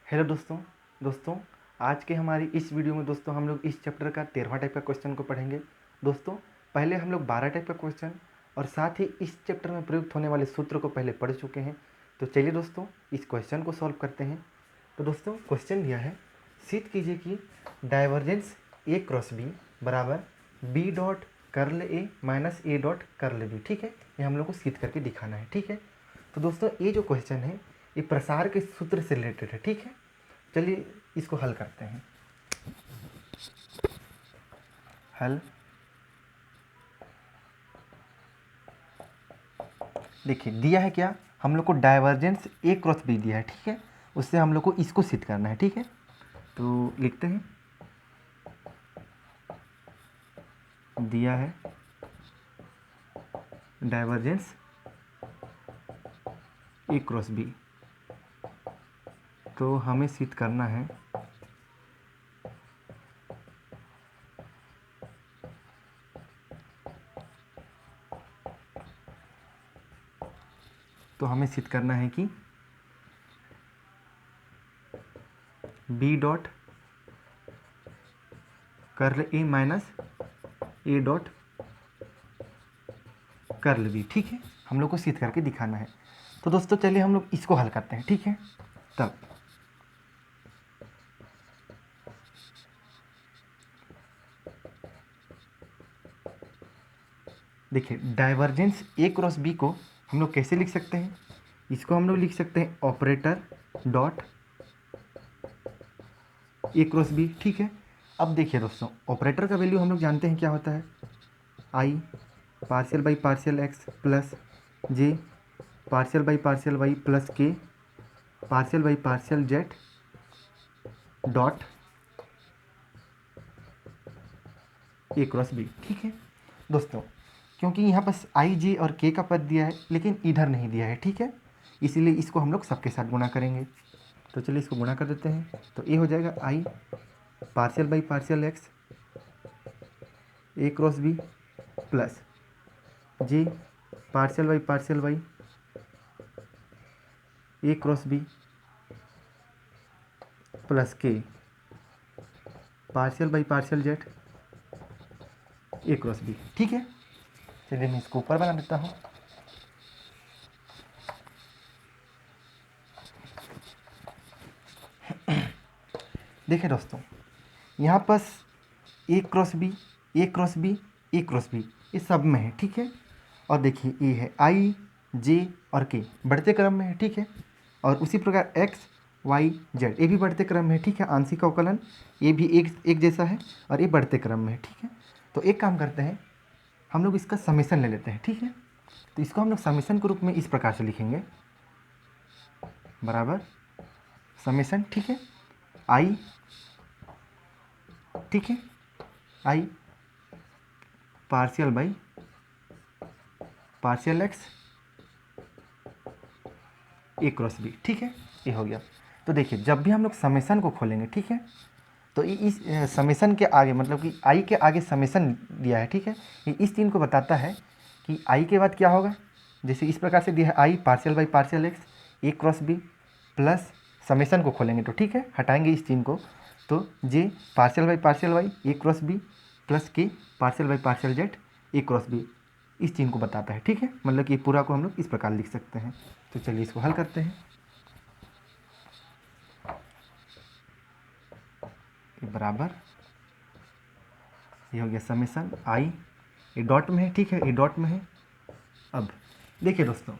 Hello दोस्तों आज के हमारी इस वीडियो में दोस्तों हम लोग इस चैप्टर का 13वां टाइप का क्वेश्चन को पढ़ेंगे। दोस्तों पहले हम लोग 12 टाइप का क्वेश्चन और साथ ही इस चैप्टर में प्रयुक्त होने वाले सूत्र को पहले पढ़ चुके हैं। तो चलिए दोस्तों इस क्वेश्चन को सॉल्व करते हैं। तो दोस्तों क्वेश्चन दिया है, सिद्ध कीजिए कि डाइवर्जेंस ए क्रॉस बी बराबर B dot curl A minus A dot curl B. ठीक है, ये हम लोग को सिद्ध करके दिखाना है। ठीक है, तो दोस्तों ये जो क्वेश्चन है ये प्रसार के सूत्र से रिलेटेड है। ठीक है, चलिए इसको हल करते हैं। हल देखिए दिया है क्या, हम लोग को डाइवर्जेंस ए क्रॉस बी दिया है। ठीक है, उससे हम लोग को इसको सिद्ध करना है। ठीक है, तो लिखते हैं, दिया है डाइवर्जेंस ए क्रॉस बी, तो हमें सिद्ध करना है कि B dot curl A minus A dot curl B. ठीक है, हम लोग को सिद्ध करके दिखाना है। तो दोस्तों चलिए हम लोग इसको हल करते हैं। ठीक है, तब देखिए डाइवर्जेंस ए क्रॉस बी को हम लोग कैसे लिख सकते हैं, इसको हम लोग लिख सकते हैं operator dot A cross B. ठीक है, अब देखिए दोस्तों ऑपरेटर का वैल्यू हम लोग जानते हैं क्या होता है, I partial by partial X plus J partial by partial Y plus K partial by partial Z dot A cross B. ठीक है दोस्तों, क्योंकि यहाँ पास आई जे और के का पद दिया है लेकिन इधर नहीं दिया है। ठीक है, इसीलिए इसको हम लोग सबके साथ गुणा करेंगे। तो चलिए इसको गुणा कर देते हैं। तो ये हो जाएगा I partial by partial X A cross B plus J partial by partial Y A cross B plus K partial by partial Z A cross B. ठीक है, चलिए मैं इसको ऊपर बना देता हूँ। देखिए दोस्तों यहाँ पास ए क्रॉस बी ए क्रॉस बी ए क्रॉस बी ये सब में है। ठीक है, और देखिए ये है आई जे और के बढ़ते क्रम में है। ठीक है, और उसी प्रकार एक्स वाई जेड ये भी बढ़ते क्रम में है। ठीक है, आंशिक अवकलन ये भी एक जैसा है और ये बढ़ते क्रम में है। ठीक है, तो एक काम करते हैं, हम लोग इसका समेसन ले लेते हैं। ठीक है, तो इसको हम लोग समेसन के रूप में इस प्रकार से लिखेंगे, बराबर समेसन। ठीक है, आई, ठीक है, I partial by partial X A cross B. ठीक है, ये हो गया। तो देखिए जब भी हम लोग समेसन को खोलेंगे, ठीक है, तो इस समेसन के आगे मतलब कि आई के आगे समेसन दिया है। ठीक है, ये इस तीन को बताता है कि आई के बाद क्या होगा। जैसे इस प्रकार से दिया है I partial by partial X A cross B plus summation को खोलेंगे तो ठीक है, हटाएंगे इस तीन को तो J partial by partial Y A cross B plus K partial by partial Z A cross B इस तीन को बताता है। ठीक है, मतलब कि पूरा को हम लोग इस प्रकार लिख सकते हैं। तो चलिए इसको हल करते हैं। बराबर ये हो गया समेसन आई, ये डॉट में है। ठीक है, ये डॉट में है। अब देखिए दोस्तों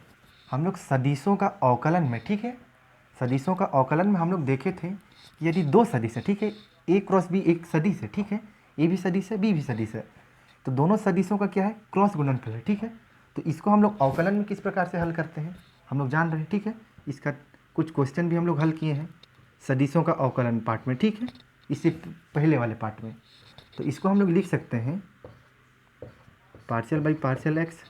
हम लोग सदिशों का अवकलन में, ठीक है, सदिशों का अवकलन में हम लोग देखे थे कि यदि दो सदिश है, ठीक है, ए क्रॉस बी एक सदिश है, ठीक है, ए भी सदिश है बी भी सदिश है, तो दोनों सदिशों का क्या है क्रॉस गुणनफल है। ठीक है, तो इसको हम लोग अवकलन में किस प्रकार से हल करते हैं हम लोग जान रहे हैं। ठीक है, इसका कुछ क्वेश्चन भी हम लोग हल किए हैं सदिशों का अवकलन पार्ट में। ठीक है, इससे पहले वाले पार्ट में। तो इसको हम लोग लिख सकते हैं partial by partial X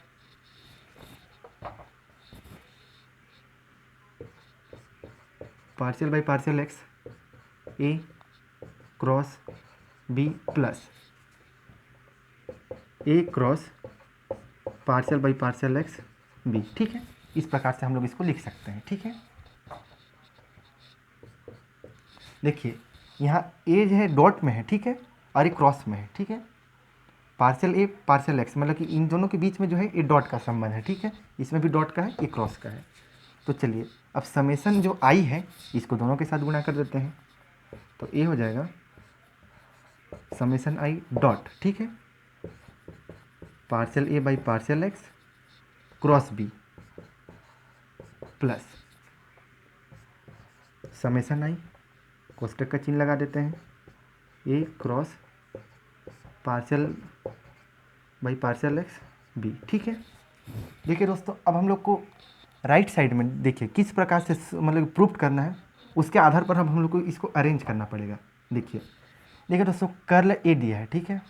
partial by partial X A cross B plus A cross partial by partial X B. ठीक है, इस प्रकार से हम लोग इसको लिख सकते हैं। ठीक है, देखिए यहाँ ए जो है डॉट में है, ठीक है, और ये क्रॉस में है, ठीक है। पार्शियल ए पार्शियल एक्स, मतलब कि इन दोनों के बीच में जो है ये डॉट का संबंध है, ठीक है। इसमें भी डॉट का है, ये क्रॉस का है। तो चलिए अब समेसन जो आई है इसको दोनों के साथ गुणा कर देते हैं, तो ए हो जाएगा समेसन आई डॉट, ठीक है, partial A by partial X cross B plus summation I, कोष्टक का चिन्ह लगा देते हैं, A cross partial by partial X B, ठीक है। देखिए दोस्तों अब हम लोग को राइट साइड में देखिए किस प्रकार से मतलब प्रूफ करना है, उसके आधार पर हम लोग को इसको अरेंज करना पड़ेगा। देखिए दोस्तों कर्ल ए दिया है, ठीक है।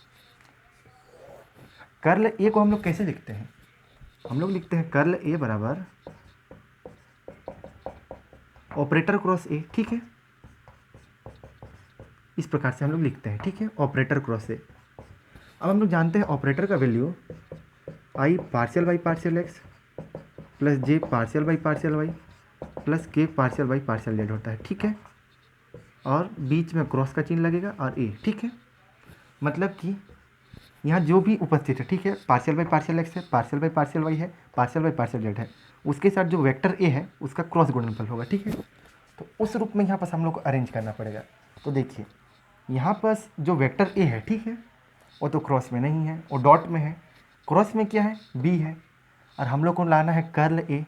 कर्ल ए को हम लोग कैसे लिखते हैं, हम लोग लिखते हैं कर्ल ए बराबर ऑपरेटर क्रॉस ए, ठीक है। इस प्रकार से हम लोग लिखते हैं, ठीक है, ऑपरेटर क्रॉस ए। अब हम लोग जानते हैं ऑपरेटर का value I partial by partial X plus J partial by partial Y plus K partial by partial Z होता है, ठीक है। और बीच में क्रॉस का चिन्ह लगेगा और ए, ठीक है। मतलब कि यहाँ जो भी उपस्थित है, ठीक है, पार्शियल बाई पार्शियल एक्स है, पार्शियल बाई पार्शियल वाई है, पार्शियल बाई पार्शियल जेड है, उसके साथ जो वेक्टर ए है उसका क्रॉस गुणनफल होगा, ठीक है। तो उस रूप में यहाँ पर हम लोग को अरेंज करना पड़ेगा। तो देखिए यहाँ पर जो वेक्टर ए है, ठीक है, वो तो क्रॉस में नहीं है, वो डॉट में है। क्रॉस में क्या है, बी है, और हम लोग को लाना है कर्ल ए।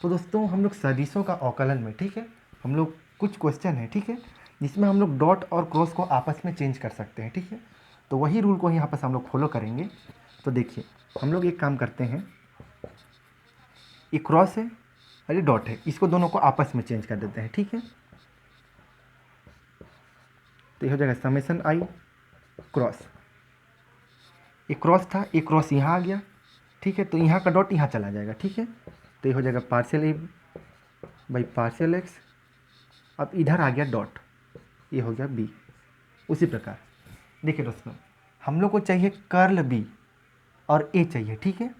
तो दोस्तों हम लोग सदिशों का अवकलन में, ठीक है, हम लोग कुछ क्वेश्चन है, ठीक है, जिसमें हम लोग डॉट और क्रॉस को आपस में चेंज कर सकते हैं, ठीक है। तो वही रूल को यहाँ पर हम लोग फॉलो करेंगे। तो देखिए हम लोग एक काम करते हैं, ये क्रॉस है और ये डॉट है, इसको दोनों को आपस में चेंज कर देते हैं, ठीक है। तो ये हो जाएगा समेसन आई क्रॉस, ये क्रॉस था, ये क्रॉस यहाँ आ गया, ठीक है, तो यहाँ का डॉट यहाँ चला जाएगा, ठीक है। तो ये हो जाएगा partial A by partial x, अब इधर आ गया डॉट, ये हो गया बी। उसी प्रकार देखिए दोस्तों हम लोग को चाहिए कर्ल बी और ए चाहिए, ठीक है,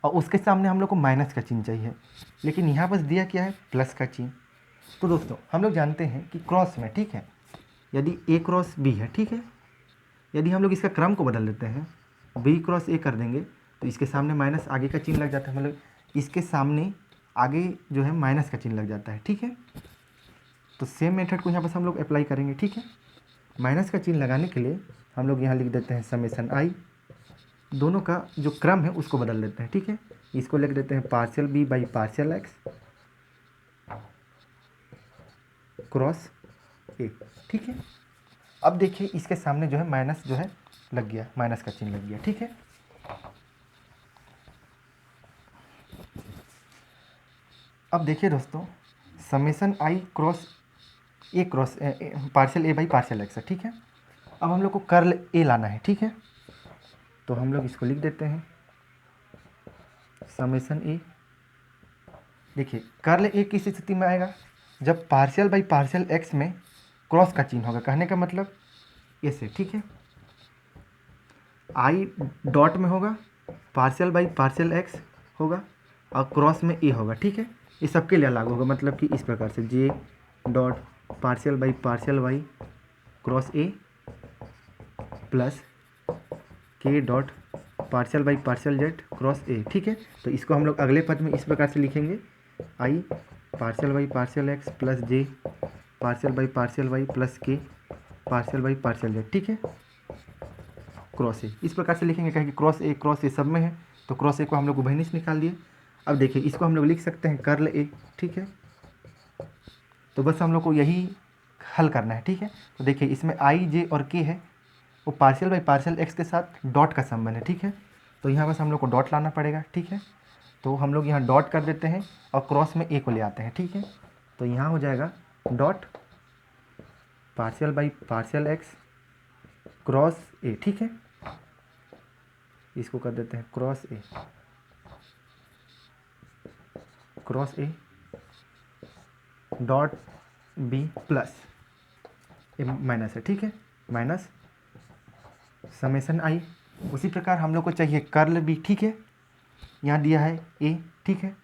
और उसके सामने हम लोग को माइनस का चिन्ह चाहिए, लेकिन यहाँ बस दिया क्या है, प्लस का चिन्ह। तो दोस्तों हम लोग जानते हैं कि क्रॉस में, ठीक है, यदि ए क्रॉस बी है, ठीक है, यदि हम लोग इसका क्रम को बदल देते हैं, बी क्रॉस ए कर देंगे तो इसके सामने माइनस आगे का चिन्ह लग जाता है, मतलब इसके सामने आगे जो है माइनस का चिन्ह लग जाता है, ठीक है। तो सेम मेथड को यहाँ पर हम लोग अप्लाई करेंगे, ठीक है। माइनस का चिन्ह लगाने के लिए हम लोग यहाँ लिख देते हैं समेसन आई, दोनों का जो क्रम है उसको बदल देते हैं, ठीक है। इसको लिख देते हैं partial B by partial X cross A, ठीक है। अब देखिए इसके सामने जो है माइनस जो है लग गया, माइनस का चिन्ह लग गया, ठीक है। अब देखिए दोस्तों summation i cross A cross partial A by partial x है, ठीक है। अब हम लोग को कर्ल ए लाना है, ठीक है, तो हम लोग इसको लिख देते हैं समेसन ए। देखिए कर्ल ए किस स्थिति में आएगा, जब पार्शियल बाई पार्शियल एक्स में क्रॉस का चिन्ह होगा, कहने का मतलब ऐसे, ठीक है, आई डॉट में होगा, पार्शियल बाई पार्शियल एक्स होगा और क्रॉस में ए होगा, ठीक है। ये सबके लिए लागू होगा, मतलब कि इस प्रकार से J dot partial by partial Y cross A plus K dot partial by partial Z cross A, ठीक है। तो इसको हम लोग अगले पद में इस प्रकार से लिखेंगे, I partial by partial X plus J partial by partial Y plus K partial by partial Z, ठीक है, क्रॉस ए। इस प्रकार से लिखेंगे, कहेंगे क्रॉस ए सब में है, तो क्रॉस ए को हम लोग उभयनिष्ठ से निकाल दिए। अब देखिए इसको हम लोग लिख सकते हैं कर्ल ए, ठीक है। तो बस हम लोग को यही हल करना है, ठीक है। तो देखिए इसमें आई जे और के है, वो पार्शियल बाई पार्शियल एक्स के साथ डॉट का संबंध है, ठीक है। तो यहाँ बस हम लोग को डॉट लाना पड़ेगा, ठीक है। तो हम लोग यहाँ डॉट कर देते हैं और क्रॉस में ए को ले आते हैं, ठीक है। तो यहाँ हो जाएगा dot partial by partial X cross A, ठीक है। इसको कर देते हैं cross A dot B plus A minus है, ठीक है, माइनस समेसन आई। उसी प्रकार हम लोग को चाहिए कर्ल बी, ठीक है, यहाँ दिया है ए, ठीक है।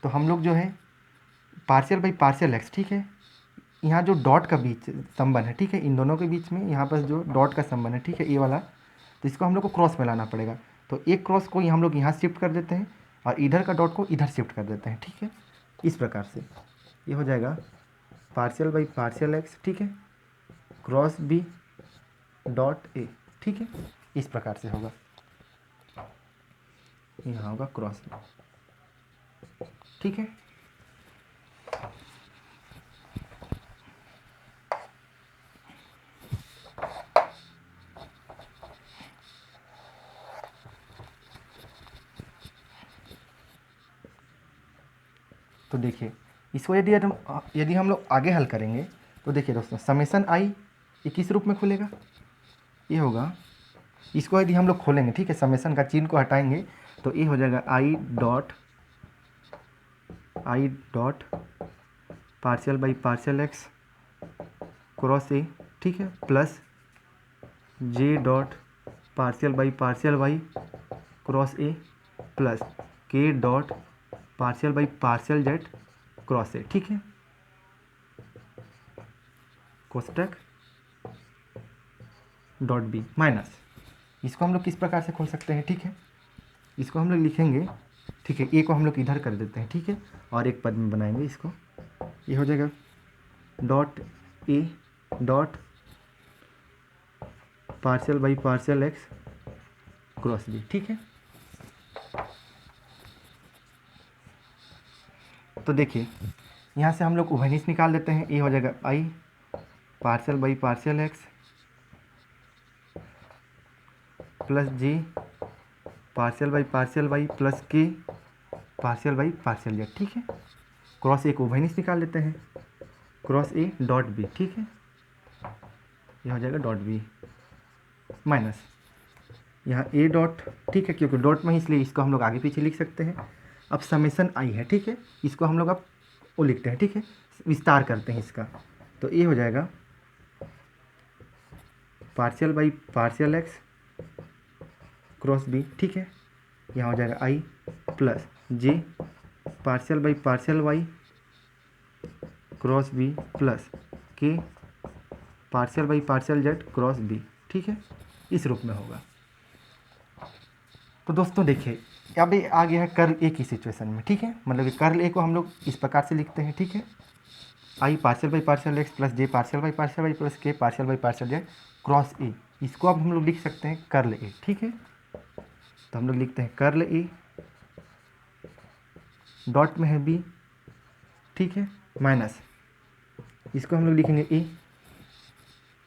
तो हम लोग जो है पार्शियल बाई पार्शियल एक्स, ठीक है, यहाँ जो डॉट का बीच संबंध है, ठीक है, इन दोनों के बीच में यहाँ पर जो डॉट का संबंध है, ठीक है, ये वाला, तो इसको हम लोग को क्रॉस में लाना पड़ेगा। तो एक क्रॉस को हम लोग यहाँ शिफ्ट कर देते हैं और इधर का डॉट को इधर शिफ्ट कर देते हैं, ठीक है। इस प्रकार से ये हो जाएगा पार्शियल बाई पार्शियल एक्स, ठीक है, क्रॉस बी डॉट ए, ठीक है, इस प्रकार से होगा। यहाँ होगा क्रॉस बी, ठीक है। तो देखिए इसको यदि हम लोग आगे हल करेंगे तो देखिए दोस्तों, समेसन आई ये किस रूप में खुलेगा, ये होगा, इसको यदि हम लोग खोलेंगे, ठीक है, समेसन का चिन्ह को हटाएंगे तो ये हो जाएगा I dot partial by partial X cross A, ठीक है, plus J dot partial by partial Y cross A plus K dot partial by partial Z cross A, ठीक है, कोष्टक डॉट बी माइनस, इसको हम लोग किस प्रकार से खोल सकते हैं, ठीक है, इसको हम लोग लिखेंगे, ठीक है, ए को हम लोग इधर कर देते हैं, ठीक है, और एक पद में बनाएंगे इसको, ये हो जाएगा dot A dot partial by partial X cross B, ठीक है। तो देखिए यहाँ से हम लोग उभयनिष्ठ निकाल देते हैं, ये हो जाएगा I partial by partial X plus J partial by partial Y plus K partial by partial Z, ठीक है, क्रॉस ए को उभयनिष्ठ निकाल लेते हैं, क्रॉस ए डॉट बी, ठीक है, यह हो जाएगा डॉट बी माइनस यहाँ ए डॉट, ठीक है, क्योंकि डॉट में इसलिए इसको हम लोग आगे पीछे लिख सकते हैं। अब समेसन आई है, ठीक है, इसको हम लोग अब वो लिखते हैं, ठीक है, विस्तार करते हैं इसका, तो ये हो जाएगा partial by partial X cross B, ठीक है, यहाँ हो जाएगा I plus J partial by partial Y cross B plus K partial by partial Z cross B, ठीक है, इस रूप में होगा। तो दोस्तों देखिए अब ये आ गया है कर्ल ए की सिचुएशन में, ठीक है, मतलब कि कर्ल ए को हम लोग इस प्रकार से लिखते हैं, ठीक है, I partial by partial X plus J partial by partial Y plus K partial by partial Z cross A, इसको अब हम लोग लिख सकते हैं कर्ल ए, ठीक है। तो हम लोग लिखते हैं कर्ल ए डॉट में है बी, ठीक है, माइनस इसको हम लोग लिखेंगे ए।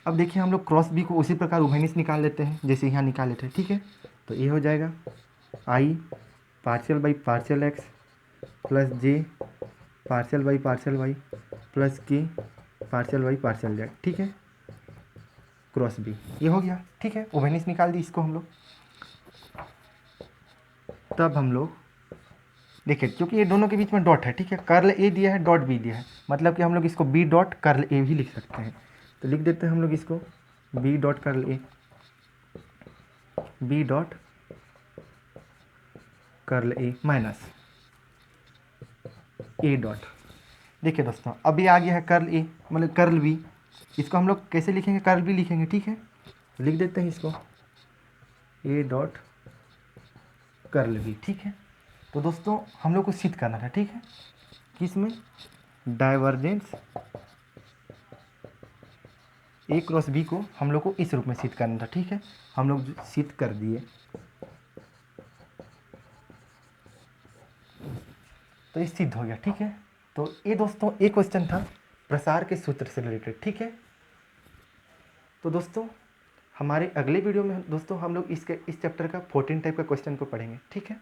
अब देखिए हम लोग क्रॉस बी को उसी प्रकार उभयनिष्ठ निकाल लेते हैं जैसे यहाँ निकाल लेते हैं, ठीक है, तो ये हो जाएगा I partial by partial X plus J partial by partial Y plus K partial by partial Z, ठीक है, क्रॉस बी, ये हो गया, ठीक है, उभयनिष्ठ निकाल दी इसको हम लोग। तब हम लोग देखिए क्योंकि ये दोनों के बीच में डॉट है, ठीक है, कर्ल ए दिया है डॉट बी दिया है, मतलब कि हम लोग इसको बी डॉट कर्ल ए भी लिख सकते हैं, तो लिख देते हैं हम लोग इसको B dot curl A, B dot curl A minus A dot. देखिए दोस्तों अब ये आ गया है कर्ल ए मतलब कर्ल बी, इसको हम लोग कैसे लिखेंगे, कर्ल बी लिखेंगे, ठीक है, तो लिख देते हैं इसको ए डॉट कर्ल बी, ठीक है। तो दोस्तों हम लोग को सिद्ध करना था, ठीक है, किस में, डाइवर्जेंस ए क्रॉस बी को हम लोग को इस रूप में सिद्ध करना था, ठीक है, हम लोग सिद्ध कर दिए। तो ये सिद्ध हो गया, ठीक है। तो ये दोस्तों एक क्वेश्चन था प्रसार के सूत्र से रिलेटेड, ठीक है। तो दोस्तों हमारे अगले वीडियो में दोस्तों हम लोग इस चैप्टर का 14 टाइप का क्वेश्चन को पढ़ेंगे, ठीक है।